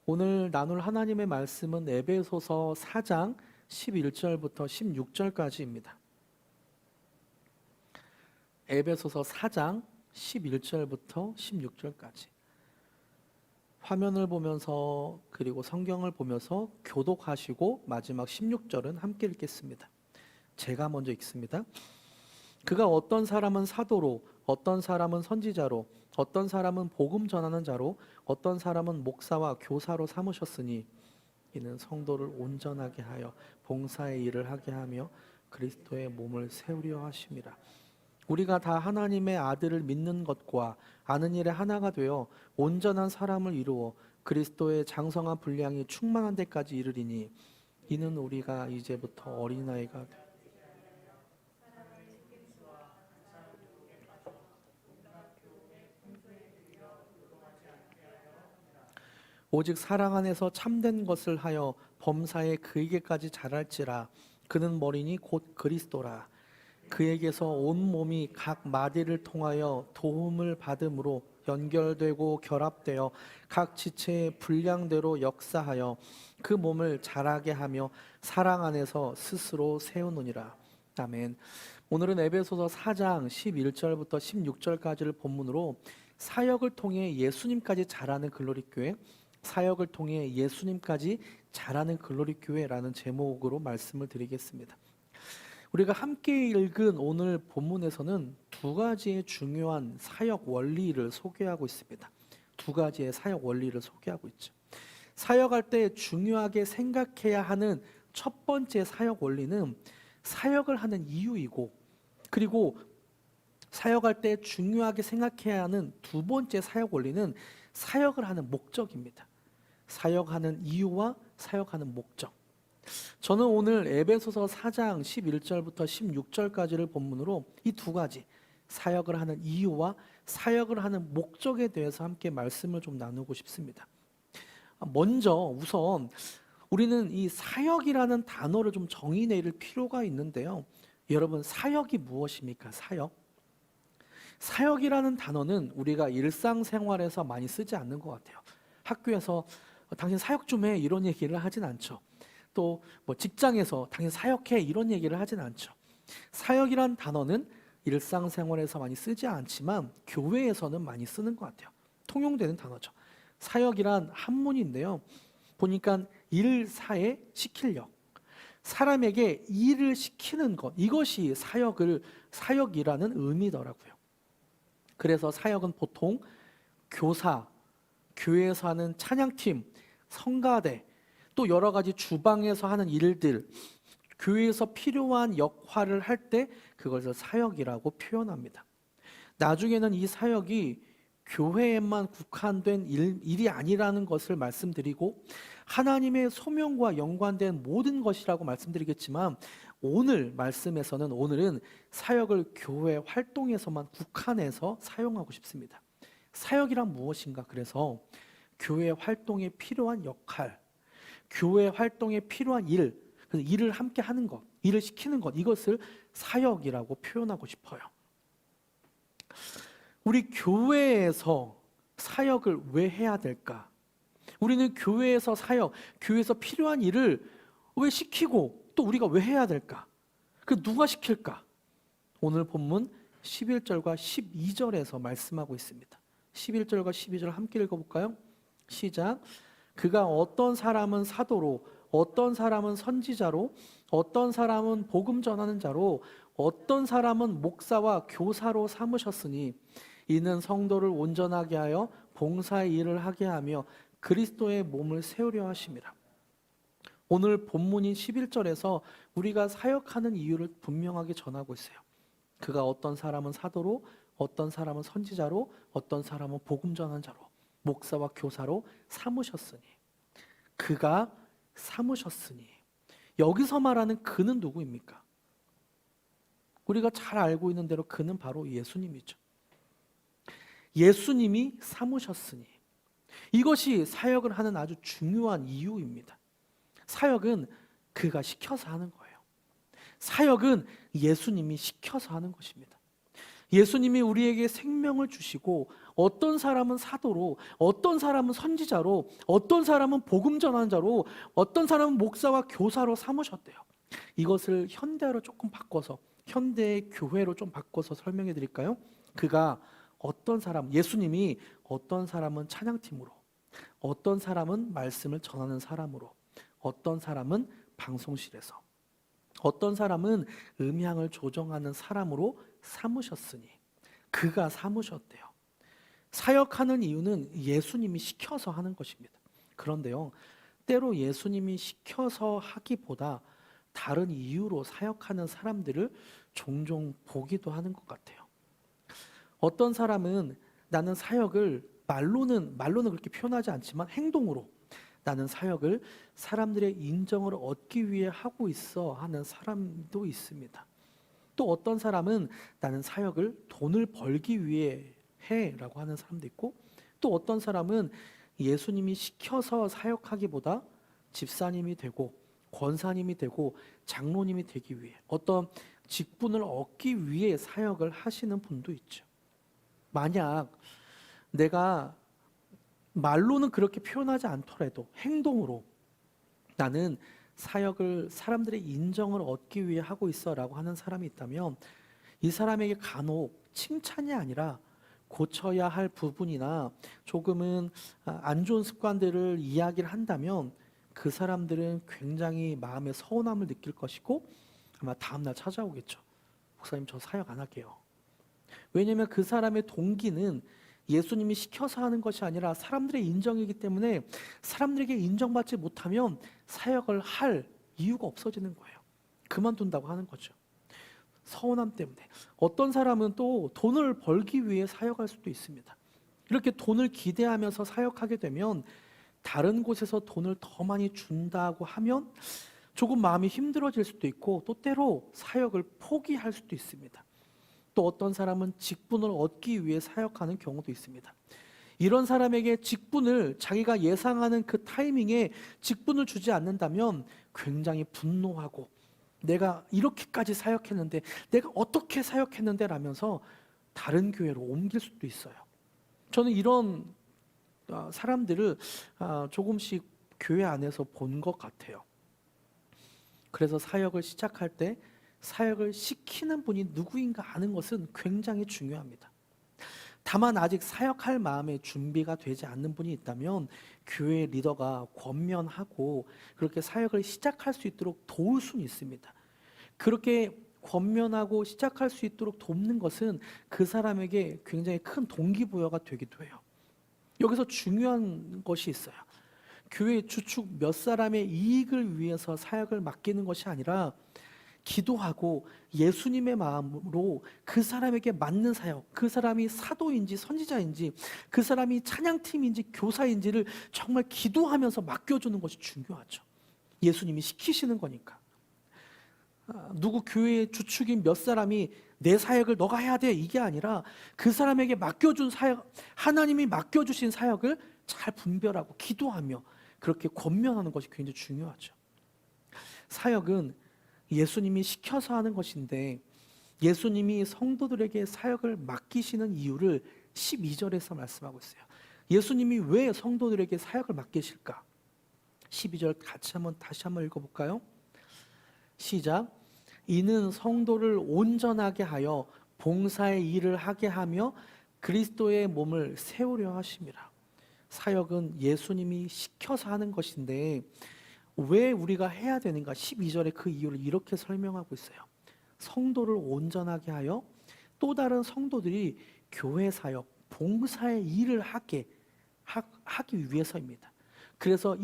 오늘 나눌 하나님의 말씀은 에베소서 4장 11절부터 16절까지입니다. 에베소서 4장 11절부터 16절까지. 화면을 보면서 그리고 성경을 보면서 교독하시고 마지막 16절은 함께 읽겠습니다. 제가 먼저 읽습니다. 그가 어떤 사람은 사도로, 어떤 사람은 선지자로, 어떤 사람은 복음 전하는 자로, 어떤 사람은 목사와 교사로 삼으셨으니 이는 성도를 온전하게 하여 봉사의 일을 하게 하며 그리스도의 몸을 세우려 하심이라. 우리가 다 하나님의 아들을 믿는 것과 아는 일에 하나가 되어 온전한 사람을 이루어 그리스도의 장성한 분량이 충만한 데까지 이르리니 이는 우리가 이제부터 어린아이가 되어 오직 사랑 안에서 참된 것을 하여 범사에 그에게까지 자랄지라. 그는 머리니 곧 그리스도라. 그에게서 온 몸이 각 마디를 통하여 도움을 받음으로 연결되고 결합되어 각 지체의 분량대로 역사하여 그 몸을 자라게 하며 사랑 안에서 스스로 세우느니라. 아멘. 오늘은 에베소서 4장 11절부터 16절까지를 본문으로 사역을 통해 예수님까지 자라는 글로리교회, 사역을 통해 예수님까지 자라는 글로리교회라는 제목으로 말씀을 드리겠습니다. 우리가 함께 읽은 오늘 본문에서는 두 가지의 중요한 사역 원리를 소개하고 있습니다. 두 가지의 사역 원리를 소개하고 있죠. 사역할 때 중요하게 생각해야 하는 첫 번째 사역 원리는 사역을 하는 이유이고, 그리고 사역할 때 중요하게 생각해야 하는 두 번째 사역 원리는 사역을 하는 목적입니다. 사역하는 이유와 사역하는 목적. 저는 오늘 에베소서 4장 11절부터 16절까지를 본문으로 이 두 가지, 사역을 하는 이유와 사역을 하는 목적에 대해서 함께 말씀을 좀 나누고 싶습니다. 먼저 우선 우리는 이 사역이라는 단어를 좀 정의 내릴 필요가 있는데요. 여러분, 사역이 무엇입니까? 사역이라는 단어는 우리가 일상생활에서 많이 쓰지 않는 것 같아요. 학교에서 당신 사역 좀 해 이런 얘기를 하진 않죠. 또 뭐 직장에서 당신 사역해 이런 얘기를 하진 않죠. 사역이란 단어는 일상생활에서 많이 쓰지 않지만 교회에서는 많이 쓰는 것 같아요. 통용되는 단어죠. 사역이란 한문인데요. 보니까 일사에 시킬력, 사람에게 일을 시키는 것, 이것이 사역이라는 의미더라고요. 그래서 사역은 보통 교사, 교회에서 하는 찬양팀, 성가대, 또 여러 가지 주방에서 하는 일들, 교회에서 필요한 역할을 할 때 그것을 사역이라고 표현합니다. 나중에는 이 사역이 교회에만 국한된 일이 아니라는 것을 말씀드리고 하나님의 소명과 연관된 모든 것이라고 말씀드리겠지만 오늘은 사역을 교회 활동에서만 국한해서 사용하고 싶습니다. 사역이란 무엇인가? 그래서 교회 활동에 필요한 역할, 교회 활동에 필요한 일, 그래서 일을 함께 하는 것, 일을 시키는 것, 이것을 사역이라고 표현하고 싶어요. 우리 교회에서 사역을 왜 해야 될까? 우리는 교회에서 교회에서 필요한 일을 왜 시키고 또 우리가 왜 해야 될까? 그 누가 시킬까? 오늘 본문 11절과 12절에서 말씀하고 있습니다. 11절과 12절 함께 읽어볼까요? 시작. 그가 어떤 사람은 사도로, 어떤 사람은 선지자로, 어떤 사람은 복음 전하는 자로, 어떤 사람은 목사와 교사로 삼으셨으니 이는 성도를 온전하게 하여 봉사의 일을 하게 하며 그리스도의 몸을 세우려 하심이라. 오늘 본문인 11절에서 우리가 사역하는 이유를 분명하게 전하고 있어요. 그가 어떤 사람은 사도로, 어떤 사람은 선지자로, 어떤 사람은 복음 전하는 자로, 목사와 교사로 삼으셨으니. 그가 삼으셨으니. 여기서 말하는 그는 누구입니까? 우리가 잘 알고 있는 대로 그는 바로 예수님이죠. 예수님이 삼으셨으니. 이것이 사역을 하는 아주 중요한 이유입니다. 사역은 그가 시켜서 하는 거예요. 사역은 예수님이 시켜서 하는 것입니다. 예수님이 우리에게 생명을 주시고 어떤 사람은 사도로, 어떤 사람은 선지자로, 어떤 사람은 복음 전하는 자로, 어떤 사람은 목사와 교사로 삼으셨대요. 이것을 현대어로 조금 바꿔서 현대의 교회로 좀 바꿔서 설명해 드릴까요? 그가 어떤 사람, 예수님이 어떤 사람은 찬양팀으로, 어떤 사람은 말씀을 전하는 사람으로, 어떤 사람은 방송실에서, 어떤 사람은 음향을 조정하는 사람으로 삼으셨으니 그가 삼으셨대요. 사역하는 이유는 예수님이 시켜서 하는 것입니다. 그런데요, 때로 예수님이 시켜서 하기보다 다른 이유로 사역하는 사람들을 종종 보기도 하는 것 같아요. 어떤 사람은 나는 사역을 말로는 그렇게 표현하지 않지만 행동으로 나는 사역을 사람들의 인정을 얻기 위해 하고 있어 하는 사람도 있습니다. 또 어떤 사람은 나는 사역을 돈을 벌기 위해 해라고 하는 사람도 있고, 또 어떤 사람은 예수님이 시켜서 사역하기보다 집사님이 되고 권사님이 되고 장로님이 되기 위해 어떤 직분을 얻기 위해 사역을 하시는 분도 있죠. 만약 내가 말로는 그렇게 표현하지 않더라도 행동으로 나는 사역을 사람들의 인정을 얻기 위해 하고 있어 라고 하는 사람이 있다면 이 사람에게 간혹 칭찬이 아니라 고쳐야 할 부분이나 조금은 안 좋은 습관들을 이야기를 한다면 그 사람들은 굉장히 마음에 서운함을 느낄 것이고 아마 다음날 찾아오겠죠. 목사님, 저 사역 안 할게요. 왜냐하면 그 사람의 동기는 예수님이 시켜서 하는 것이 아니라 사람들의 인정이기 때문에 사람들에게 인정받지 못하면 사역을 할 이유가 없어지는 거예요. 그만둔다고 하는 거죠. 서운함 때문에. 어떤 사람은 또 돈을 벌기 위해 사역할 수도 있습니다. 이렇게 돈을 기대하면서 사역하게 되면 다른 곳에서 돈을 더 많이 준다고 하면 조금 마음이 힘들어질 수도 있고 또 때로 사역을 포기할 수도 있습니다. 또 어떤 사람은 직분을 얻기 위해 사역하는 경우도 있습니다. 이런 사람에게 직분을 자기가 예상하는 그 타이밍에 직분을 주지 않는다면 굉장히 분노하고 내가 이렇게까지 사역했는데 내가 어떻게 사역했는데 라면서 다른 교회로 옮길 수도 있어요. 저는 이런 사람들을 조금씩 교회 안에서 본 것 같아요. 그래서 사역을 시작할 때 사역을 시키는 분이 누구인가 아는 것은 굉장히 중요합니다. 다만 아직 사역할 마음의 준비가 되지 않는 분이 있다면 교회 리더가 권면하고 그렇게 사역을 시작할 수 있도록 도울 수는 있습니다. 그렇게 권면하고 시작할 수 있도록 돕는 것은 그 사람에게 굉장히 큰 동기부여가 되기도 해요. 여기서 중요한 것이 있어요. 교회 주축 몇 사람의 이익을 위해서 사역을 맡기는 것이 아니라 기도하고 예수님의 마음으로 그 사람에게 맞는 사역, 그 사람이 사도인지 선지자인지 그 사람이 찬양팀인지 교사인지를 정말 기도하면서 맡겨주는 것이 중요하죠. 예수님이 시키시는 거니까. 누구 교회의 주축인 몇 사람이 내 사역을 너가 해야 돼 이게 아니라 그 사람에게 맡겨준 사역, 하나님이 맡겨주신 사역을 잘 분별하고 기도하며 그렇게 권면하는 것이 굉장히 중요하죠. 사역은 예수님이 시켜서 하는 것인데 예수님이 성도들에게 사역을 맡기시는 이유를 12절에서 말씀하고 있어요. 예수님이 왜 성도들에게 사역을 맡기실까? 12절 다시 한번 읽어볼까요? 시작. 이는 성도를 온전하게 하여 봉사의 일을 하게 하며 그리스도의 몸을 세우려 하심이라. 사역은 예수님이 시켜서 하는 것인데 왜 우리가 해야 되는가? 12절에 그 이유를 이렇게 설명하고 있어요. 성도를 온전하게 하여 또 다른 성도들이 교회 사역, 봉사의 일을 하기 위해서입니다. 그래서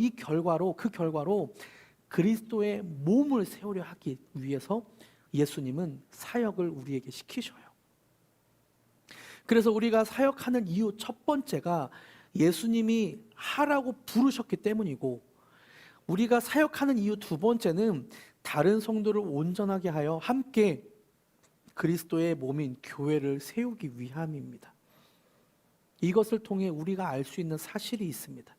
그 결과로 그리스도의 몸을 세우려 하기 위해서 예수님은 사역을 우리에게 시키셔요. 그래서 우리가 사역하는 이유 첫 번째가 예수님이 하라고 부르셨기 때문이고, 우리가 사역하는 이유 두 번째는 다른 성도를 온전하게 하여 함께 그리스도의 몸인 교회를 세우기 위함입니다. 이것을 통해 우리가 알 수 있는 사실이 있습니다.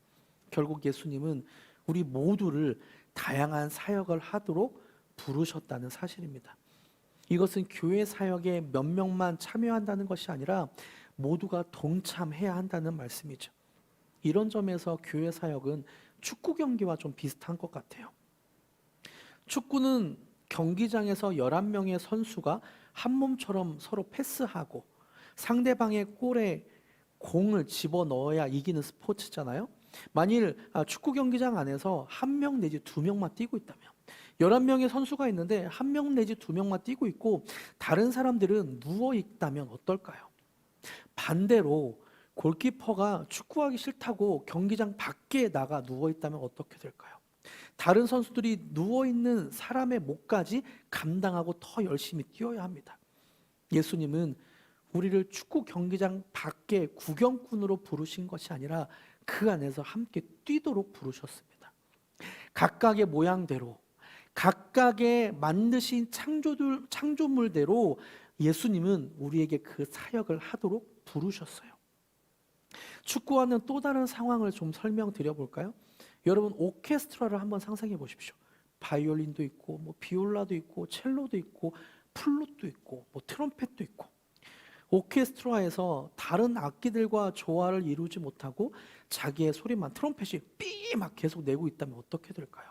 결국 예수님은 우리 모두를 다양한 사역을 하도록 부르셨다는 사실입니다. 이것은 교회 사역에 몇 명만 참여한다는 것이 아니라 모두가 동참해야 한다는 말씀이죠. 이런 점에서 교회 사역은 축구 경기와 좀 비슷한 것 같아요. 축구는 경기장에서 11명의 선수가 한 몸처럼 서로 패스하고 상대방의 골에 공을 집어넣어야 이기는 스포츠잖아요. 만일 축구 경기장 안에서 한 명 내지 두 명만 뛰고 있다면, 11명의 선수가 있는데 한 명 내지 두 명만 뛰고 있고 다른 사람들은 누워 있다면 어떨까요? 반대로 골키퍼가 축구하기 싫다고 경기장 밖에 나가 누워 있다면 어떻게 될까요? 다른 선수들이 누워 있는 사람의 목까지 감당하고 더 열심히 뛰어야 합니다. 예수님은 우리를 축구 경기장 밖에 구경꾼으로 부르신 것이 아니라 그 안에서 함께 뛰도록 부르셨습니다. 각각의 모양대로, 각각의 만드신 창조물대로 예수님은 우리에게 그 사역을 하도록 부르셨어요. 축구와는 또 다른 상황을 좀 설명드려 볼까요? 여러분, 오케스트라를 한번 상상해 보십시오. 바이올린도 있고 비올라도 있고 첼로도 있고 플룻도 있고 트럼펫도 있고, 오케스트라에서 다른 악기들과 조화를 이루지 못하고 자기의 소리만, 트럼펫이 삐 막 계속 내고 있다면 어떻게 될까요?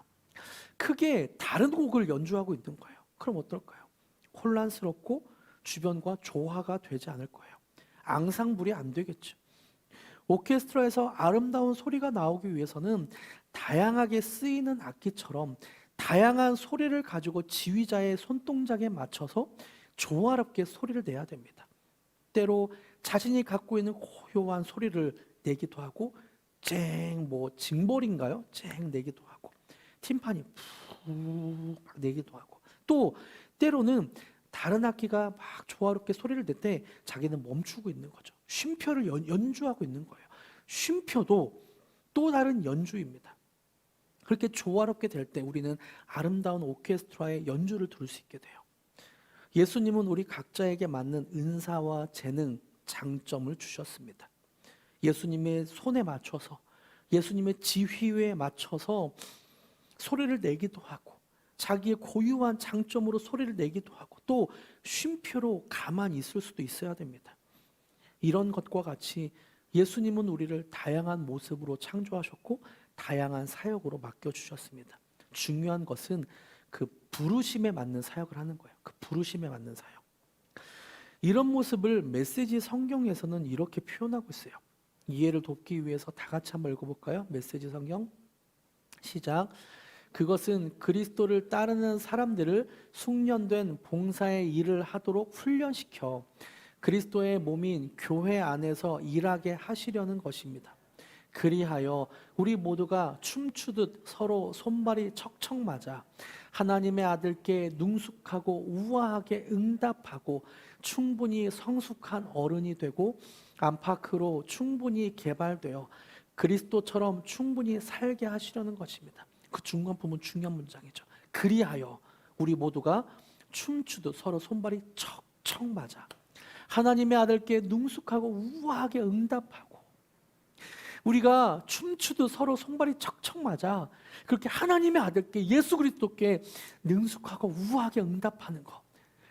크게 다른 곡을 연주하고 있는 거예요. 그럼 어떨까요? 혼란스럽고 주변과 조화가 되지 않을 거예요. 앙상블이 안 되겠죠. 오케스트라에서 아름다운 소리가 나오기 위해서는 다양하게 쓰이는 악기처럼 다양한 소리를 가지고 지휘자의 손동작에 맞춰서 조화롭게 소리를 내야 됩니다. 때로 자신이 갖고 있는 고요한 소리를 내기도 하고, 징벌인가요? 내기도 하고, 팀판이 푹 내기도 하고, 또 때로는 다른 악기가 막 조화롭게 소리를 낼 때 자기는 멈추고 있는 거죠. 쉼표를 연주하고 있는 거예요. 쉼표도 또 다른 연주입니다. 그렇게 조화롭게 될 때 우리는 아름다운 오케스트라의 연주를 들을 수 있게 돼요. 예수님은 우리 각자에게 맞는 은사와 재능, 장점을 주셨습니다. 예수님의 손에 맞춰서, 예수님의 지휘에 맞춰서 소리를 내기도 하고, 자기의 고유한 장점으로 소리를 내기도 하고, 또 쉼표로 가만히 있을 수도 있어야 됩니다. 이런 것과 같이 예수님은 우리를 다양한 모습으로 창조하셨고 다양한 사역으로 맡겨주셨습니다. 중요한 것은 그 부르심에 맞는 사역을 하는 거예요. 그 부르심에 맞는 사역. 이런 모습을 메시지 성경에서는 이렇게 표현하고 있어요. 이해를 돕기 위해서 다 같이 한번 읽어볼까요? 메시지 성경 시작. 그것은 그리스도를 따르는 사람들을 숙련된 봉사의 일을 하도록 훈련시켜 그리스도의 몸인 교회 안에서 일하게 하시려는 것입니다. 그리하여 우리 모두가 춤추듯 서로 손발이 척척 맞아 하나님의 아들께 능숙하고 우아하게 응답하고 충분히 성숙한 어른이 되고 안팎으로 충분히 개발되어 그리스도처럼 충분히 살게 하시려는 것입니다. 그 중간 부분 중요한 문장이죠. 그리하여 우리 모두가 춤추듯 서로 손발이 척척 맞아 하나님의 아들께 능숙하고 우아하게 응답하고, 우리가 춤추듯 서로 손발이 척척 맞아 그렇게 하나님의 아들께, 예수 그리스도께 능숙하고 우아하게 응답하는 것,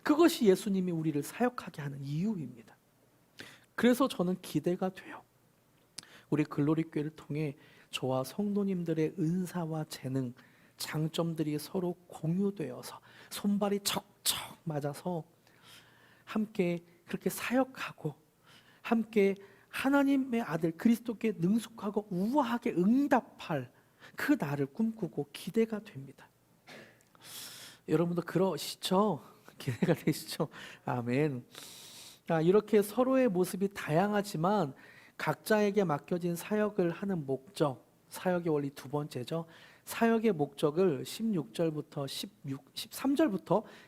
그것이 예수님이 우리를 사역하게 하는 이유입니다. 그래서 저는 기대가 돼요. 우리 글로리교회를 통해 저와 성도님들의 은사와 재능, 장점들이 서로 공유되어서 손발이 척척 맞아서 함께 그렇게 사역하고 함께 하나님의 아들 그리스도께 능숙하고 우아하게 응답할 그 날을 꿈꾸고 기대가 됩니다. 여러분도 그러시죠? 기대가 되시죠? 아멘. 이렇게 서로의 모습이 다양하지만 각자에게 맡겨진 사역을 하는 목적, 사역의 원리 두 번째죠. 사역의 목적을 13절부터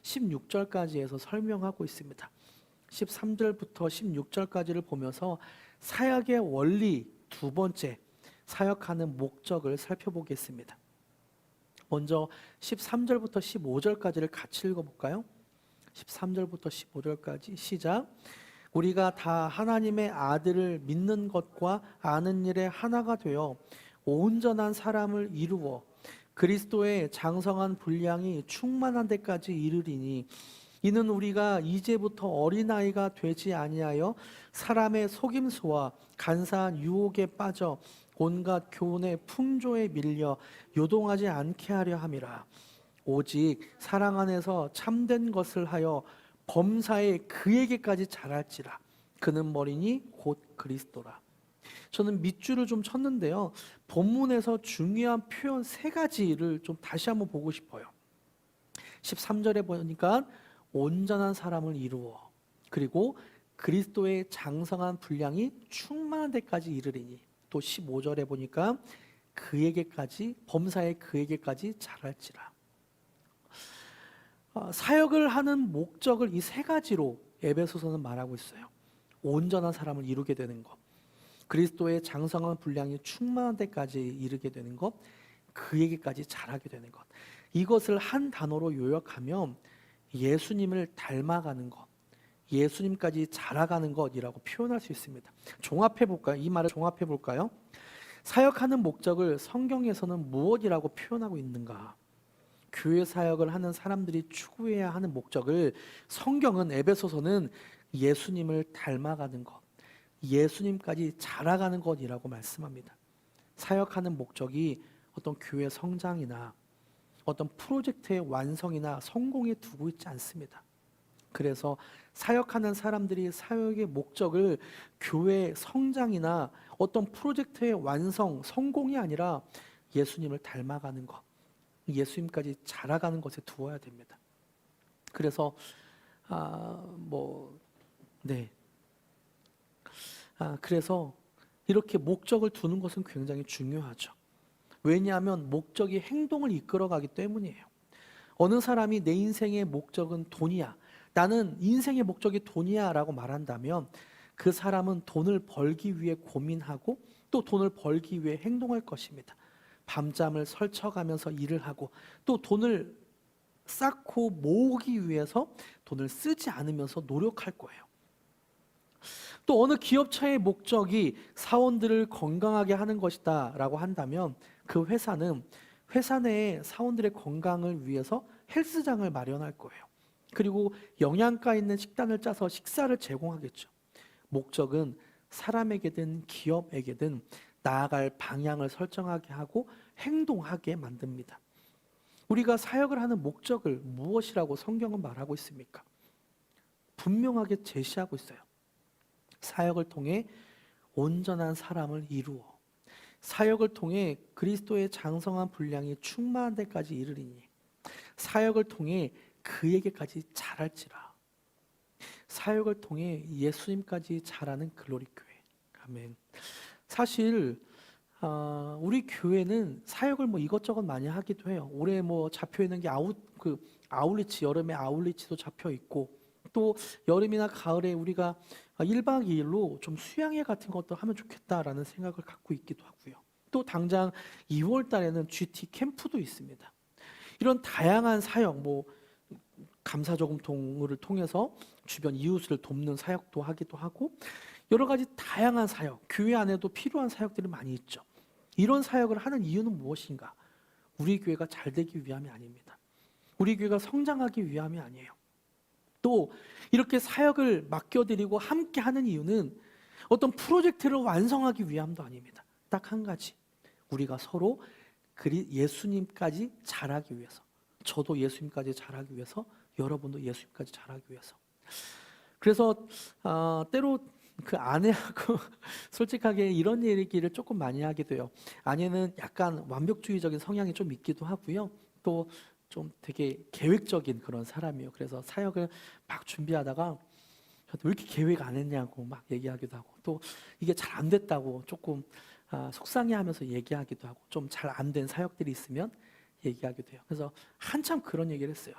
16절까지에서 설명하고 있습니다. 13절부터 16절까지를 보면서 사역의 원리 두 번째, 사역하는 목적을 살펴보겠습니다. 먼저 13절부터 15절까지를 같이 읽어볼까요? 13절부터 15절까지 시작. 우리가 다 하나님의 아들을 믿는 것과 아는 일에 하나가 되어 온전한 사람을 이루어 그리스도의 장성한 분량이 충만한 데까지 이르리니 이는 우리가 이제부터 어린아이가 되지 아니하여 사람의 속임수와 간사한 유혹에 빠져 온갖 교훈의 풍조에 밀려 요동하지 않게 하려 함이라. 오직 사랑 안에서 참된 것을 하여 범사에 그에게까지 자랄지라. 그는 머리니 곧 그리스도라. 저는 밑줄을 좀 쳤는데요, 본문에서 중요한 표현 세 가지를 좀 다시 한번 보고 싶어요. 13절에 보니까 온전한 사람을 이루어, 그리고 그리스도의 장성한 분량이 충만한 데까지 이르리니, 또 15절에 보니까 그에게까지, 범사에 그에게까지 자랄지라. 사역을 하는 목적을 이 세 가지로 에베소서는 말하고 있어요. 온전한 사람을 이루게 되는 것, 그리스도의 장성한 분량이 충만한 데까지 이르게 되는 것, 그에게까지 자라게 되는 것. 이것을 한 단어로 요약하면 예수님을 닮아가는 것, 예수님까지 자라가는 것이라고 표현할 수 있습니다. 종합해 볼까요? 이 말을 종합해 볼까요? 사역하는 목적을 성경에서는 무엇이라고 표현하고 있는가? 교회 사역을 하는 사람들이 추구해야 하는 목적을 성경은, 에베소서는 예수님을 닮아가는 것, 예수님까지 자라가는 것이라고 말씀합니다. 사역하는 목적이 어떤 교회 성장이나 어떤 프로젝트의 완성이나 성공에 두고 있지 않습니다. 그래서 사역하는 사람들이 사역의 목적을 교회 성장이나 어떤 프로젝트의 완성, 성공이 아니라 예수님을 닮아가는 것, 예수님까지 자라가는 것에 두어야 됩니다. 그래서 그래서 이렇게 목적을 두는 것은 굉장히 중요하죠. 왜냐하면 목적이 행동을 이끌어가기 때문이에요. 어느 사람이 내 인생의 목적은 돈이야, 나는 인생의 목적이 돈이야 라고 말한다면 그 사람은 돈을 벌기 위해 고민하고 또 돈을 벌기 위해 행동할 것입니다. 밤잠을 설쳐가면서 일을 하고 또 돈을 쌓고 모으기 위해서 돈을 쓰지 않으면서 노력할 거예요. 또 어느 기업체의 목적이 사원들을 건강하게 하는 것이다 라고 한다면 그 회사는 회사 내에 사원들의 건강을 위해서 헬스장을 마련할 거예요. 그리고 영양가 있는 식단을 짜서 식사를 제공하겠죠. 목적은 사람에게든 기업에게든 나아갈 방향을 설정하게 하고 행동하게 만듭니다. 우리가 사역을 하는 목적을 무엇이라고 성경은 말하고 있습니까? 분명하게 제시하고 있어요. 사역을 통해 온전한 사람을 이루어, 사역을 통해 그리스도의 장성한 분량이 충만한 데까지 이르리니, 사역을 통해 그에게까지 자랄지라. 사역을 통해 예수님까지 자라는 글로리 교회. 아멘. 사실 우리 교회는 사역을 이것저것 많이 하기도 해요. 올해 잡혀 있는 게 아울리치, 여름에 아울리치도 잡혀 있고, 또 여름이나 가을에 우리가 1박 2일로 좀 수양회 같은 것도 하면 좋겠다라는 생각을 갖고 있기도 하고요. 또 당장 2월 달에는 GT 캠프도 있습니다. 이런 다양한 사역, 감사저금통을 통해서 주변 이웃을 돕는 사역도 하기도 하고, 여러 가지 다양한 사역, 교회 안에도 필요한 사역들이 많이 있죠. 이런 사역을 하는 이유는 무엇인가? 우리 교회가 잘 되기 위함이 아닙니다. 우리 교회가 성장하기 위함이 아니에요. 또 이렇게 사역을 맡겨드리고 함께 하는 이유는 어떤 프로젝트를 완성하기 위함도 아닙니다. 딱 한 가지, 우리가 서로 예수님까지 자라기 위해서, 저도 예수님까지 자라기 위해서, 여러분도 예수님까지 자라기 위해서. 그래서 때로 그 아내하고 솔직하게 이런 얘기를 조금 많이 하게 돼요. 아내는 약간 완벽주의적인 성향이 좀 있기도 하고요. 또 좀 되게 계획적인 그런 사람이에요. 그래서 사역을 막 준비하다가 왜 이렇게 계획 안 했냐고 막 얘기하기도 하고, 또 이게 잘 안 됐다고 조금 속상해하면서 얘기하기도 하고, 좀 잘 안 된 사역들이 있으면 얘기하기도 해요. 그래서 한참 그런 얘기를 했어요.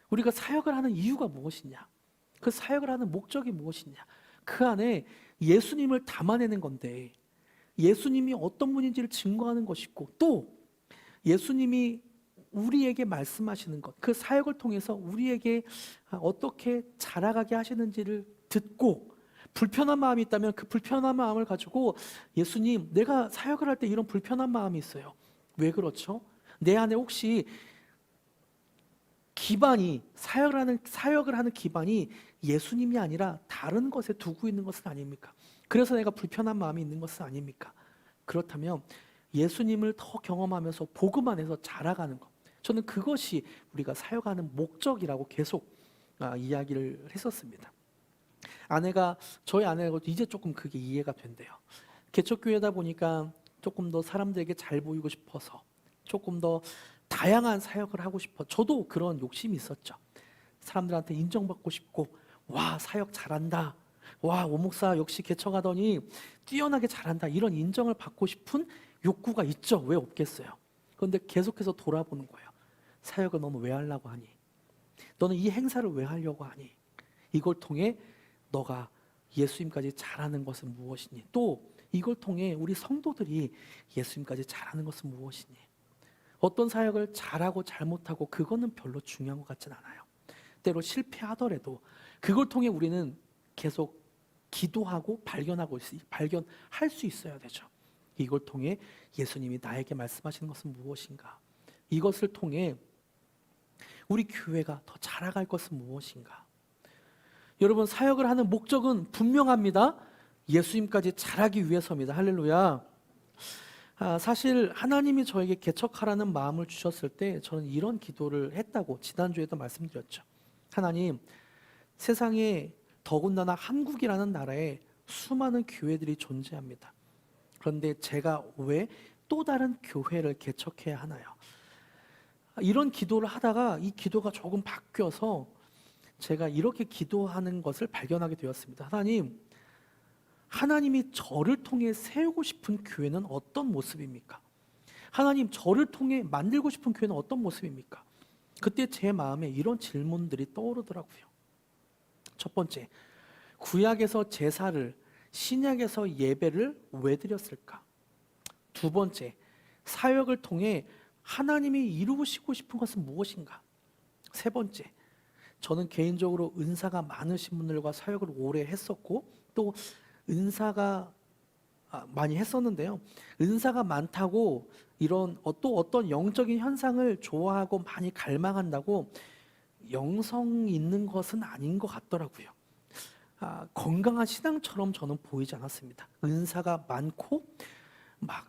우리가 사역을 하는 이유가 무엇이냐, 그 사역을 하는 목적이 무엇이냐, 그 안에 예수님을 담아내는 건데, 예수님이 어떤 분인지를 증거하는 것이고, 또 예수님이 우리에게 말씀하시는 것, 그 사역을 통해서 우리에게 어떻게 자라가게 하시는지를 듣고, 불편한 마음이 있다면 그 불편한 마음을 가지고, 예수님, 내가 사역을 할 때 이런 불편한 마음이 있어요. 왜 그렇죠? 내 안에 혹시 사역을 하는 기반이 예수님이 아니라 다른 것에 두고 있는 것은 아닙니까? 그래서 내가 불편한 마음이 있는 것은 아닙니까? 그렇다면 예수님을 더 경험하면서 복음 안에서 자라가는 것, 저는 그것이 우리가 사역하는 목적이라고 계속 이야기를 했었습니다. 저희 아내가 이제 조금 그게 이해가 된대요. 개척교회다 보니까 조금 더 사람들에게 잘 보이고 싶어서 조금 더 다양한 사역을 하고 싶어. 저도 그런 욕심이 있었죠. 사람들한테 인정받고 싶고, 와, 사역 잘한다. 와, 오 목사 역시 개척하더니 뛰어나게 잘한다. 이런 인정을 받고 싶은 욕구가 있죠. 왜 없겠어요? 그런데 계속해서 돌아보는 거예요. 사역을 너는 왜 하려고 하니? 너는 이 행사를 왜 하려고 하니? 이걸 통해 너가 예수님까지 잘하는 것은 무엇이니? 또 이걸 통해 우리 성도들이 예수님까지 잘하는 것은 무엇이니? 어떤 사역을 잘하고 잘못하고 그거는 별로 중요한 것 같진 않아요. 때로 실패하더라도 그걸 통해 우리는 계속 기도하고 발견할 수 있어야 되죠. 이걸 통해 예수님이 나에게 말씀하시는 것은 무엇인가? 이것을 통해 우리 교회가 더 자라갈 것은 무엇인가? 여러분, 사역을 하는 목적은 분명합니다. 예수님까지 자라기 위해서입니다. 할렐루야. 사실 하나님이 저에게 개척하라는 마음을 주셨을 때 저는 이런 기도를 했다고 지난주에도 말씀드렸죠. 하나님, 세상에 더군다나 한국이라는 나라에 수많은 교회들이 존재합니다. 그런데 제가 왜 또 다른 교회를 개척해야 하나요? 이런 기도를 하다가 이 기도가 조금 바뀌어서 제가 이렇게 기도하는 것을 발견하게 되었습니다. 하나님이 저를 통해 세우고 싶은 교회는 어떤 모습입니까? 하나님, 저를 통해 만들고 싶은 교회는 어떤 모습입니까? 그때 제 마음에 이런 질문들이 떠오르더라고요. 첫 번째, 구약에서 제사를, 신약에서 예배를 왜 드렸을까? 두 번째, 사역을 통해 하나님이 이루시고 싶은 것은 무엇인가? 세 번째, 저는 개인적으로 은사가 많으신 분들과 사역을 오래 했었고 또 은사가 많이 했었는데요. 은사가 많다고 또 어떤 영적인 현상을 좋아하고 많이 갈망한다고 영성 있는 것은 아닌 것 같더라고요. 건강한 신앙처럼 저는 보이지 않았습니다. 은사가 많고 막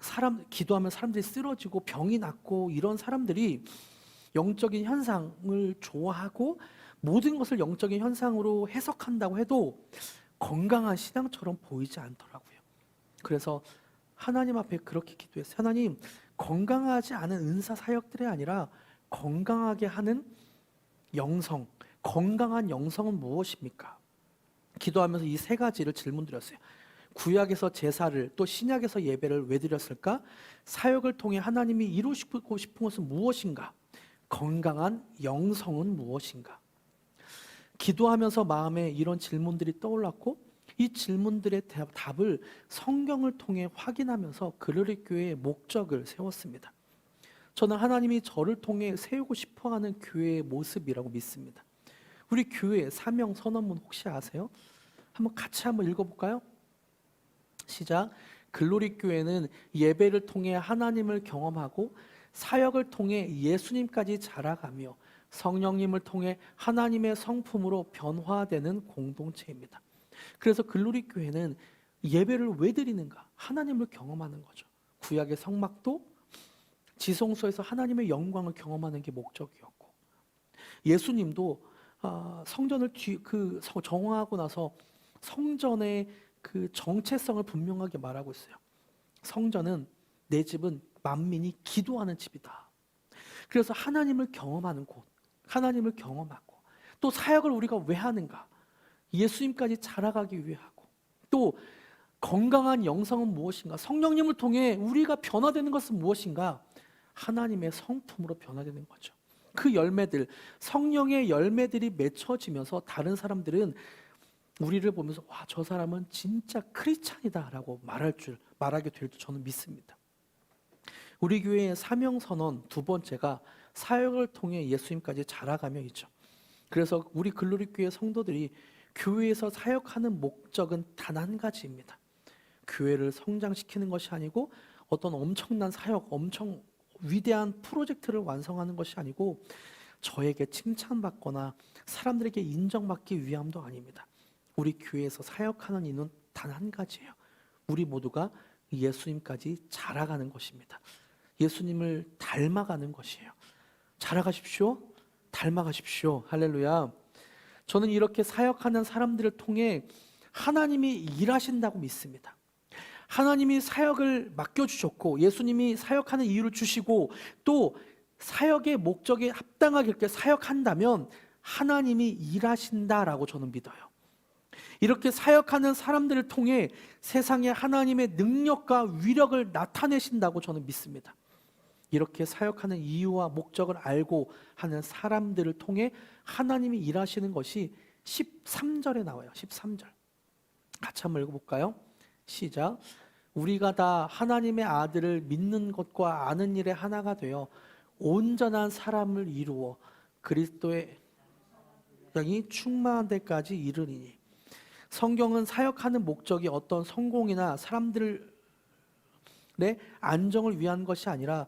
기도하면 사람들이 쓰러지고 병이 낫고 이런 사람들이 영적인 현상을 좋아하고 모든 것을 영적인 현상으로 해석한다고 해도 건강한 신앙처럼 보이지 않더라고요. 그래서 하나님 앞에 그렇게 기도했어요. 하나님, 건강하지 않은 은사 사역들이 아니라 건강하게 하는 영성, 건강한 영성은 무엇입니까? 기도하면서 이 세 가지를 질문드렸어요. 구약에서 제사를, 또 신약에서 예배를 왜 드렸을까? 사역을 통해 하나님이 이루시고 싶은 것은 무엇인가? 건강한 영성은 무엇인가? 기도하면서 마음에 이런 질문들이 떠올랐고 이 질문들의 답을 성경을 통해 확인하면서 글로리 교회의 목적을 세웠습니다. 저는 하나님이 저를 통해 세우고 싶어하는 교회의 모습이라고 믿습니다. 우리 교회 사명 선언문 혹시 아세요? 같이 읽어볼까요? 시작. 글로리 교회는 예배를 통해 하나님을 경험하고 사역을 통해 예수님까지 자라가며 성령님을 통해 하나님의 성품으로 변화되는 공동체입니다. 그래서 글로리 교회는 예배를 왜 드리는가? 하나님을 경험하는 거죠. 구약의 성막도 지성소에서 하나님의 영광을 경험하는 게 목적이었고, 예수님도 성전을 정화하고 나서 성전의 그 정체성을 분명하게 말하고 있어요. 성전은, 내 집은 만민이 기도하는 집이다. 그래서 하나님을 경험하는 곳, 하나님을 경험하고, 또 사역을 우리가 왜 하는가? 예수님까지 자라가기 위해 하고, 또 건강한 영성은 무엇인가? 성령님을 통해 우리가 변화되는 것은 무엇인가? 하나님의 성품으로 변화되는 거죠. 그 열매들, 성령의 열매들이 맺혀지면서 다른 사람들은 우리를 보면서 와, 저 사람은 진짜 크리스찬이다라고 말하게 될 줄 저는 믿습니다. 우리 교회의 사명선언 두 번째가 사역을 통해 예수님까지 자라가며이죠. 그래서 우리 글로리 교회 성도들이 교회에서 사역하는 목적은 단 한 가지입니다. 교회를 성장시키는 것이 아니고 어떤 엄청난 사역, 엄청 위대한 프로젝트를 완성하는 것이 아니고 저에게 칭찬받거나 사람들에게 인정받기 위함도 아닙니다. 우리 교회에서 사역하는 이유는 단 한 가지예요. 우리 모두가 예수님까지 자라가는 것입니다. 예수님을 닮아가는 것이에요. 자라가십시오. 닮아가십시오. 할렐루야. 저는 이렇게 사역하는 사람들을 통해 하나님이 일하신다고 믿습니다. 하나님이 사역을 맡겨주셨고 예수님이 사역하는 이유를 주시고 또 사역의 목적에 합당하게 이렇게 사역한다면 하나님이 일하신다라고 저는 믿어요. 이렇게 사역하는 사람들을 통해 세상에 하나님의 능력과 위력을 나타내신다고 저는 믿습니다. 이렇게 사역하는 이유와 목적을 알고 하는 사람들을 통해 하나님이 일하시는 것이 13절에 나와요. 13절 같이 한번 읽어볼까요? 시작. 우리가 다 하나님의 아들을 믿는 것과 아는 일에 하나가 되어 온전한 사람을 이루어 그리스도의 영이 충만한 데까지 이르리니. 성경은 사역하는 목적이 어떤 성공이나 사람들의 안정을 위한 것이 아니라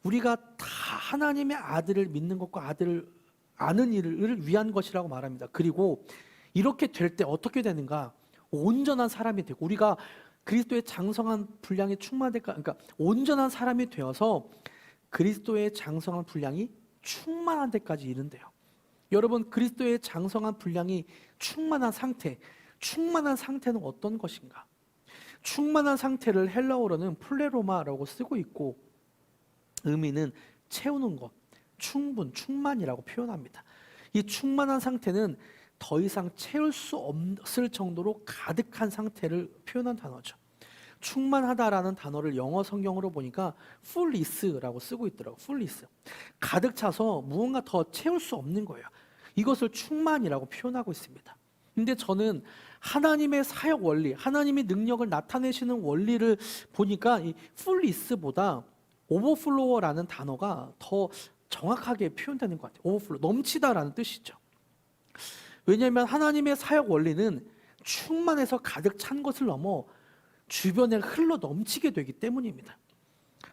우리가 다 하나님의 아들을 믿는 것과 아들을 아는 일을 위한 것이라고 말합니다. 그리고 이렇게 될 때 어떻게 되는가? 온전한 사람이 되고 우리가 그리스도의 장성한 분량이 충만될까? 그러니까 온전한 사람이 되어서 그리스도의 장성한 분량이 충만한 데까지 이른대요. 여러분, 그리스도의 장성한 분량이 충만한 상태는 어떤 것인가? 충만한 상태를 헬라어로는 플레로마라고 쓰고 있고 의미는 채우는 것, 충만이라고 표현합니다. 이 충만한 상태는 더 이상 채울 수 없을 정도로 가득한 상태를 표현한 단어죠. 충만하다라는 단어를 영어 성경으로 보니까 fullness라고 쓰고 있더라고요. fullness. 가득 차서 무언가 더 채울 수 없는 거예요. 이것을 충만이라고 표현하고 있습니다. 근데 저는 하나님의 사역 원리, 하나님의 능력을 나타내시는 원리를 보니까 이 fullness보다 overflow라는 단어가 더 정확하게 표현되는 것 같아요. overflow, 넘치다라는 뜻이죠. 왜냐하면 하나님의 사역 원리는 충만해서 가득 찬 것을 넘어 주변에 흘러 넘치게 되기 때문입니다.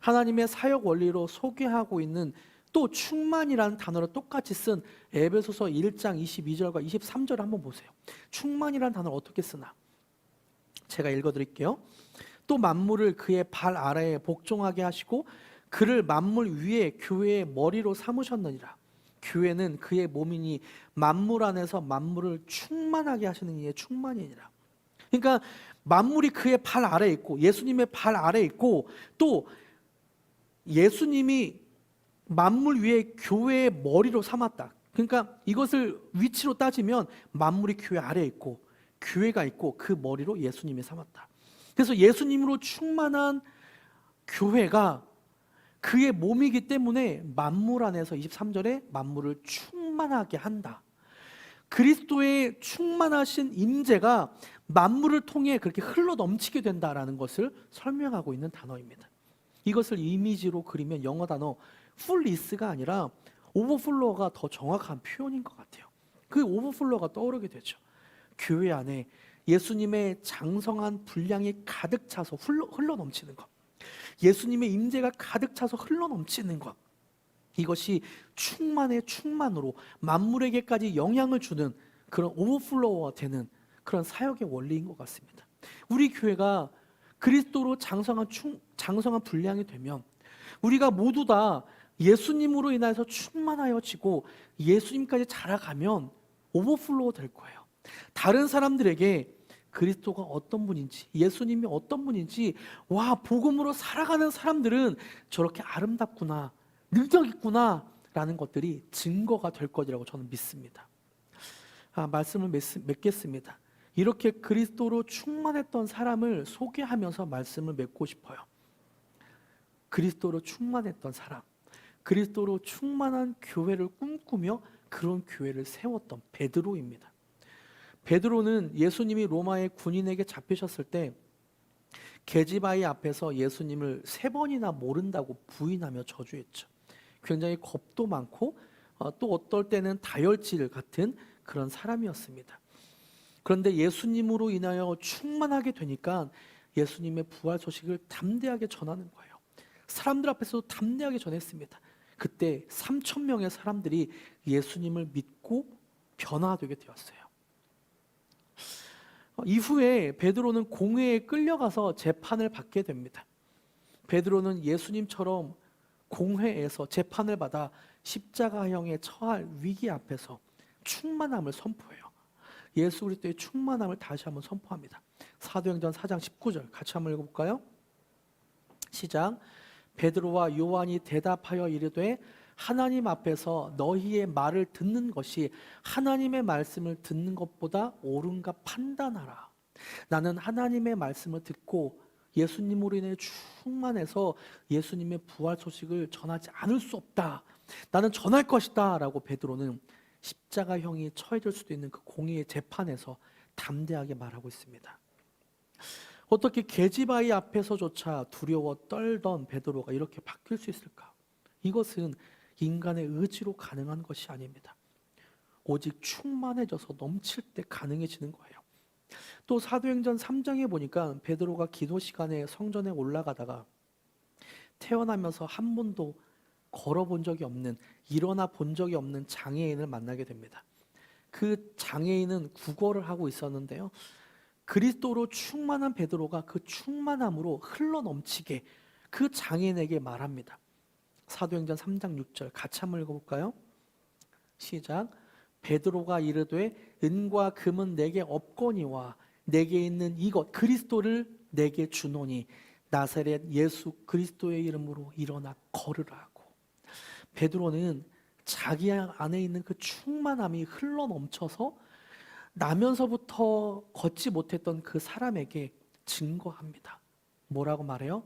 하나님의 사역 원리로 소개하고 있는 또 충만이라는 단어를 똑같이 쓴 에베소서 1장 22절과 23절을 한번 보세요. 충만이라는 단어를 어떻게 쓰나? 제가 읽어드릴게요. 또 만물을 그의 발 아래에 복종하게 하시고 그를 만물 위에 교회의 머리로 삼으셨느니라. 교회는 그의 몸이니 만물 안에서 만물을 충만하게 하시는 이의 충만이니라. 그러니까 만물이 그의 발 아래에 있고 예수님의 발 아래에 있고 또 예수님이 만물 위에 교회의 머리로 삼았다. 그러니까 이것을 위치로 따지면 만물이 교회 아래에 있고 교회가 있고 그 머리로 예수님이 삼았다. 그래서 예수님으로 충만한 교회가 그의 몸이기 때문에 만물 안에서 23절에 만물을 충만하게 한다. 그리스도의 충만하신 임재가 만물을 통해 그렇게 흘러 넘치게 된다라는 것을 설명하고 있는 단어입니다. 이것을 이미지로 그리면 영어 단어 fullness가 아니라 overflow가 더 정확한 표현인 것 같아요. 그 overflow가 떠오르게 되죠. 교회 안에 예수님의 장성한 분량이 가득 차서 흘러 넘치는 것, 예수님의 임재가 가득 차서 흘러 넘치는 것, 이것이 충만의 충만으로 만물에게까지 영향을 주는 그런 오버플로우가 되는 그런 사역의 원리인 것 같습니다. 우리 교회가 그리스도로 장성한 분량이 되면 우리가 모두 다 예수님으로 인해서 충만하여지고 예수님까지 자라가면 오버플로우 될 거예요. 다른 사람들에게 그리스도가 어떤 분인지, 예수님이 어떤 분인지, 와, 복음으로 살아가는 사람들은 저렇게 아름답구나, 능력 있구나 라는 것들이 증거가 될 것이라고 저는 믿습니다. 말씀을 맺겠습니다. 이렇게 그리스도로 충만했던 사람을 소개하면서 말씀을 맺고 싶어요. 그리스도로 충만했던 사람, 그리스도로 충만한 교회를 꿈꾸며 그런 교회를 세웠던 베드로입니다. 베드로는 예수님이 로마의 군인에게 잡히셨을 때 계지바위 앞에서 예수님을 3번이나 모른다고 부인하며 저주했죠. 굉장히 겁도 많고 또 어떨 때는 다혈질 같은 그런 사람이었습니다. 그런데 예수님으로 인하여 충만하게 되니까 예수님의 부활 소식을 담대하게 전하는 거예요. 사람들 앞에서도 담대하게 전했습니다. 그때 3천 명의 사람들이 예수님을 믿고 변화되게 되었어요. 이후에 베드로는 공회에 끌려가서 재판을 받게 됩니다. 베드로는 예수님처럼 공회에서 재판을 받아 십자가형에 처할 위기 앞에서 충만함을 선포해요. 예수 그리스도의 충만함을 다시 한번 선포합니다. 사도행전 4장 19절 같이 한번 읽어볼까요? 시작. 베드로와 요한이 대답하여 이르되 하나님 앞에서 너희의 말을 듣는 것이 하나님의 말씀을 듣는 것보다 옳은가 판단하라. 나는 하나님의 말씀을 듣고 예수님으로 인해 충만해서 예수님의 부활 소식을 전하지 않을 수 없다. 나는 전할 것이다 라고 베드로는 십자가형이 처해질 수도 있는 그 공의의 재판에서 담대하게 말하고 있습니다. 어떻게 계집아이 앞에서조차 두려워 떨던 베드로가 이렇게 바뀔 수 있을까? 이것은 인간의 의지로 가능한 것이 아닙니다. 오직 충만해져서 넘칠 때 가능해지는 거예요. 또 사도행전 3장에 보니까 베드로가 기도 시간에 성전에 올라가다가 태어나면서 한 번도 걸어본 적이 없는, 일어나 본 적이 없는 장애인을 만나게 됩니다. 그 장애인은 구걸을 하고 있었는데요, 그리스도로 충만한 베드로가 그 충만함으로 흘러넘치게 그 장애인에게 말합니다. 사도행전 3장 6절 같이 한번 읽어볼까요? 시작. 베드로가 이르되 은과 금은 내게 없거니와 내게 있는 이것 그리스도를 내게 주노니 나사렛 예수 그리스도의 이름으로 일어나 걸으라. 베드로는 자기 안에 있는 그 충만함이 흘러넘쳐서 나면서부터 걷지 못했던 그 사람에게 증거합니다. 뭐라고 말해요?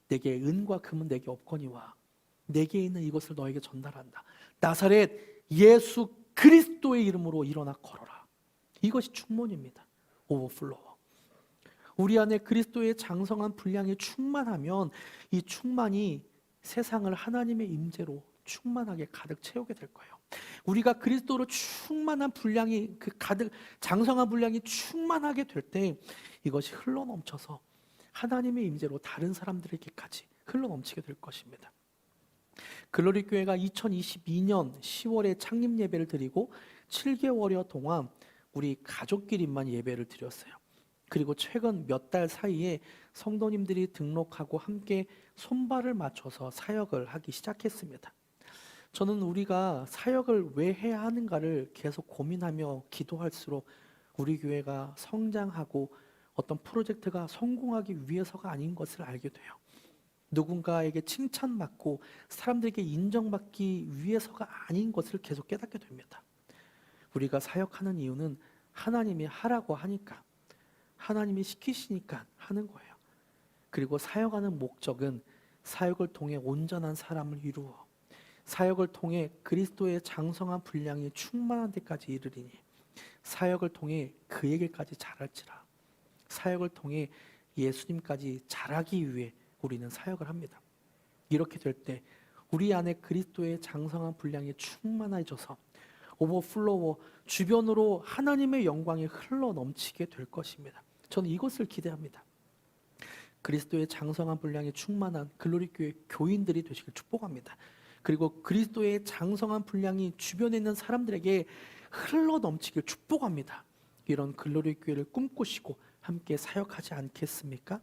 내게 은과 금은 내게 없거니와 내게 있는 이것을 너에게 전달한다. 나사렛 예수 그리스도의 이름으로 일어나 걸어라. 이것이 충만입니다. 오버플로우. 우리 안에 그리스도의 장성한 분량이 충만하면 이 충만이 세상을 하나님의 임재로 충만하게 가득 채우게 될 거예요. 우리가 그리스도로 충만한 분량이 그 가득 장성한 분량이 충만하게 될 때 이것이 흘러넘쳐서 하나님의 임재로 다른 사람들에게까지 흘러넘치게 될 것입니다. 글로리 교회가 2022년 10월에 창립 예배를 드리고 7개월여 동안 우리 가족끼리만 예배를 드렸어요. 그리고 최근 몇 달 사이에 성도님들이 등록하고 함께 손발을 맞춰서 사역을 하기 시작했습니다. 저는 우리가 사역을 왜 해야 하는가를 계속 고민하며 기도할수록 우리 교회가 성장하고 어떤 프로젝트가 성공하기 위해서가 아닌 것을 알게 돼요. 누군가에게 칭찬받고 사람들에게 인정받기 위해서가 아닌 것을 계속 깨닫게 됩니다. 우리가 사역하는 이유는 하나님이 하라고 하니까, 하나님이 시키시니까 하는 거예요. 그리고 사역하는 목적은 사역을 통해 온전한 사람을 이루어 사역을 통해 그리스도의 장성한 분량이 충만한 데까지 이르리니 사역을 통해 그에게까지 자랄지라. 사역을 통해 예수님까지 자라기 위해 우리는 사역을 합니다. 이렇게 될 때 우리 안에 그리스도의 장성한 분량이 충만해져서 오버플로워 주변으로 하나님의 영광이 흘러넘치게 될 것입니다. 저는 이것을 기대합니다. 그리스도의 장성한 분량이 충만한 글로리 교회 교인들이 되시길 축복합니다. 그리고 그리스도의 장성한 분량이 주변에 있는 사람들에게 흘러넘치길 축복합니다. 이런 글로리 교회를 꿈꾸시고 함께 사역하지 않겠습니까?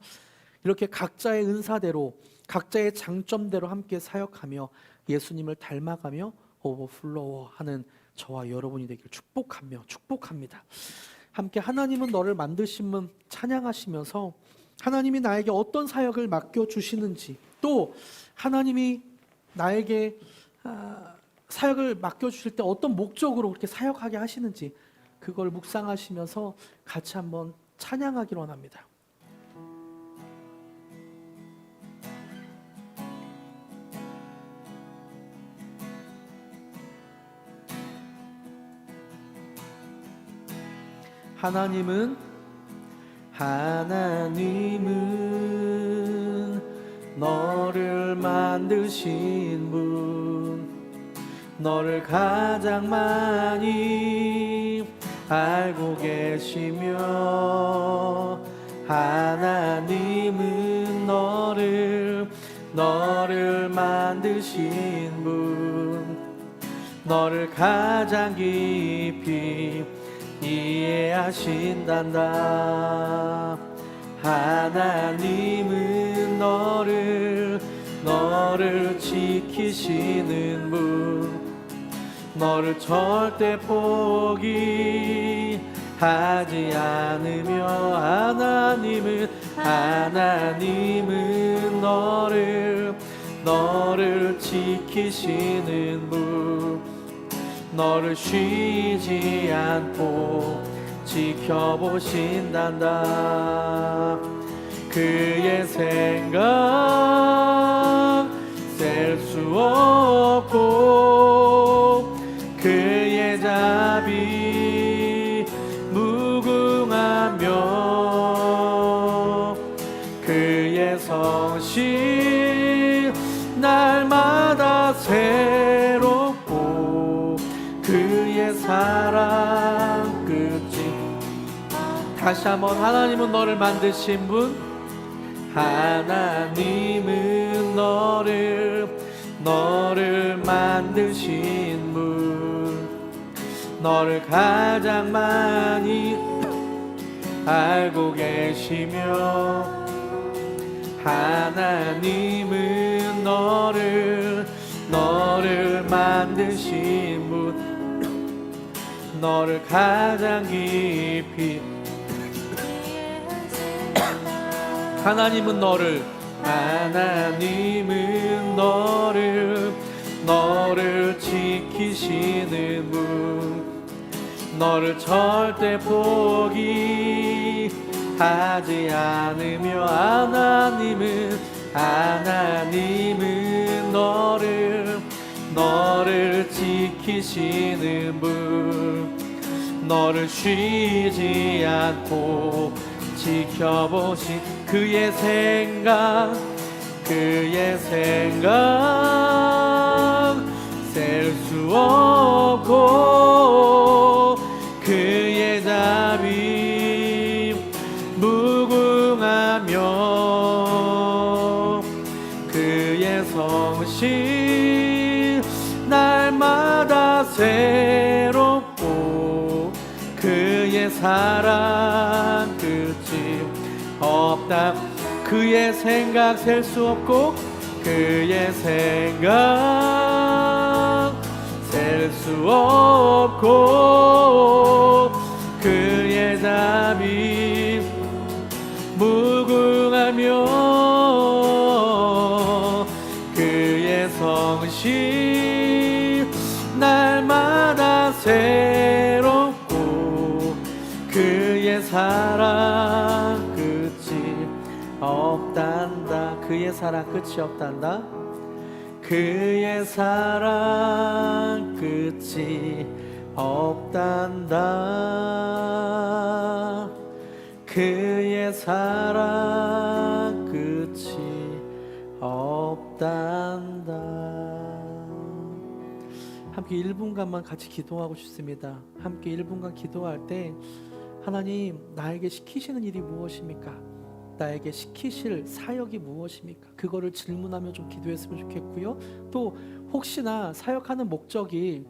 이렇게 각자의 은사대로 각자의 장점대로 함께 사역하며 예수님을 닮아가며 오버플로워 하는 저와 여러분이 되길 축복합니다. 함께 하나님은 너를 만드신 분 찬양하시면서 하나님이 나에게 어떤 사역을 맡겨주시는지, 또 하나님이 나에게 사역을 맡겨주실 때 어떤 목적으로 그렇게 사역하게 하시는지 그걸 묵상하시면서 같이 한번 찬양하기로 원합니다. 하나님은 너를 만드신 분, 너를 가장 많이 알고 계시며 하나님은 너를 너를 만드신 분, 너를 가장 깊이 이해하신단다. 하나님은 너를 지키시는 분, 너를 절대 포기하지 않으며, 하나님은 너를 지키시는 분, 너를 쉬지 않고 지켜보신단다. 그의 생각 셀 수 없고 그의 자비 무궁하며 그의 성실 날마다 새롭고 그의 사랑 끝이. 다시 한번, 하나님은 너를 만드신 분, 하나님은 너를 만드신 분, 너를 가장 많이 알고 계시며, 하나님은 너를 만드신 분, 너를 가장 깊이. 하나님은 너를 지키시는 분, 너를 절대 포기하지 않으며, 하나님은 너를 지키시는 분, 너를 쉬지 않고 지켜보신 그의 생각 셀 수 없고 그의 자비 무궁하며 그의 성실 날마다 새롭고 그의 사랑 끝이 없다. 그의 생각 셀 수 없고 그의 생각 셀 수 없고 그의 자비 무궁하며 그의 성실 날마다 새롭고 그의 사랑 끝이 없단다. 그의 사랑 끝이 없단다. 그의 사랑 끝이 없단다. 그의 사랑 끝이 없단다. 함께 1분간만 같이 기도하고 싶습니다. 함께 1분간 기도할 때, 하나님, 나에게 시키시는 일이 무엇입니까? 나에게 시키실 사역이 무엇입니까? 그거를 질문하며 좀 기도했으면 좋겠고요. 또 혹시나 사역하는 목적이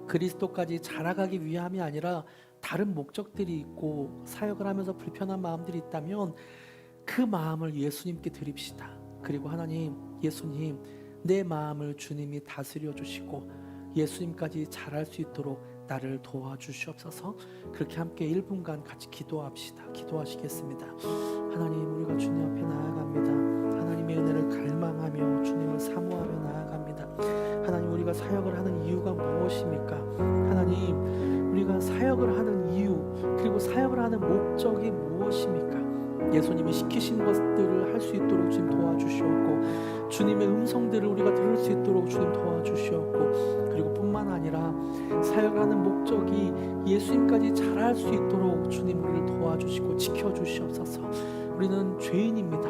그리스도까지 자라가기 위함이 아니라 다른 목적들이 있고 사역을 하면서 불편한 마음들이 있다면 그 마음을 예수님께 드립시다. 그리고 하나님, 예수님, 내 마음을 주님이 다스려 주시고 예수님까지 자랄 수 있도록 나를 도와주시옵소서. 그렇게 함께 1분간 같이 기도합시다. 기도하시겠습니다. 하나님, 우리가 주님 앞에 나아갑니다. 하나님의 은혜를 갈망하며 주님을 사모하며 나아갑니다. 하나님, 우리가 사역을 하는 이유가 무엇입니까? 하나님, 우리가 사역을 하는 이유, 그리고 사역을 하는 목적이 무엇입니까? 예수님이 시키신 것들을 할 수 있도록 주님 도와주시옵고, 주님의 음성들을 우리가 들을 수 있도록 주님 도와주시옵고, 그리고 뿐만 아니라 사역을 하는 목적이 예수님까지 자랄 수 있도록 주님 우리를 도와주시고 지켜주시옵소서. 우리는 죄인입니다.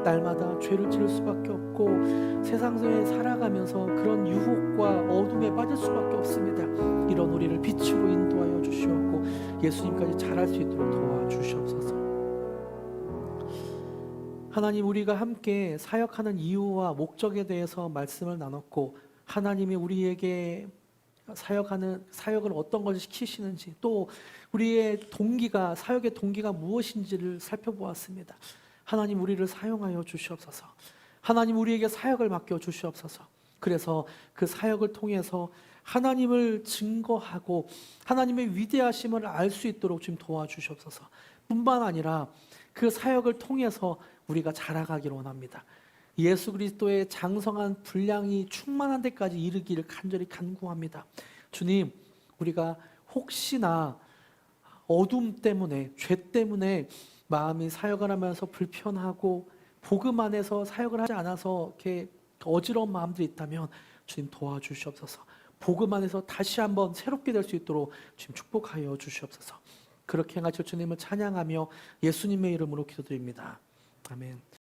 날마다 죄를 지을 수밖에 없고 세상에 살아가면서 그런 유혹과 어둠에 빠질 수밖에 없습니다. 이런 우리를 빛으로 인도하여 주시옵고 예수님까지 자랄 수 있도록 도와주시옵소서. 하나님, 우리가 함께 사역하는 이유와 목적에 대해서 말씀을 나눴고, 하나님이 우리에게 사역을 어떤 것을 시키시는지, 또 우리의 동기가, 사역의 동기가 무엇인지를 살펴보았습니다. 하나님, 우리를 사용하여 주시옵소서. 하나님, 우리에게 사역을 맡겨 주시옵소서. 그래서 그 사역을 통해서 하나님을 증거하고 하나님의 위대하심을 알 수 있도록 좀 도와주시옵소서. 뿐만 아니라 그 사역을 통해서 우리가 자라가기를 원합니다. 예수 그리스도의 장성한 분량이 충만한 데까지 이르기를 간절히 간구합니다. 주님, 우리가 혹시나 어둠 때문에, 죄 때문에 마음이 사역을 하면서 불편하고 복음 안에서 사역을 하지 않아서 이렇게 어지러운 마음들이 있다면 주님 도와주시옵소서. 복음 안에서 다시 한번 새롭게 될 수 있도록 주님 축복하여 주시옵소서. 그렇게 행하실 주님을 찬양하며 예수님의 이름으로 기도드립니다. 아멘.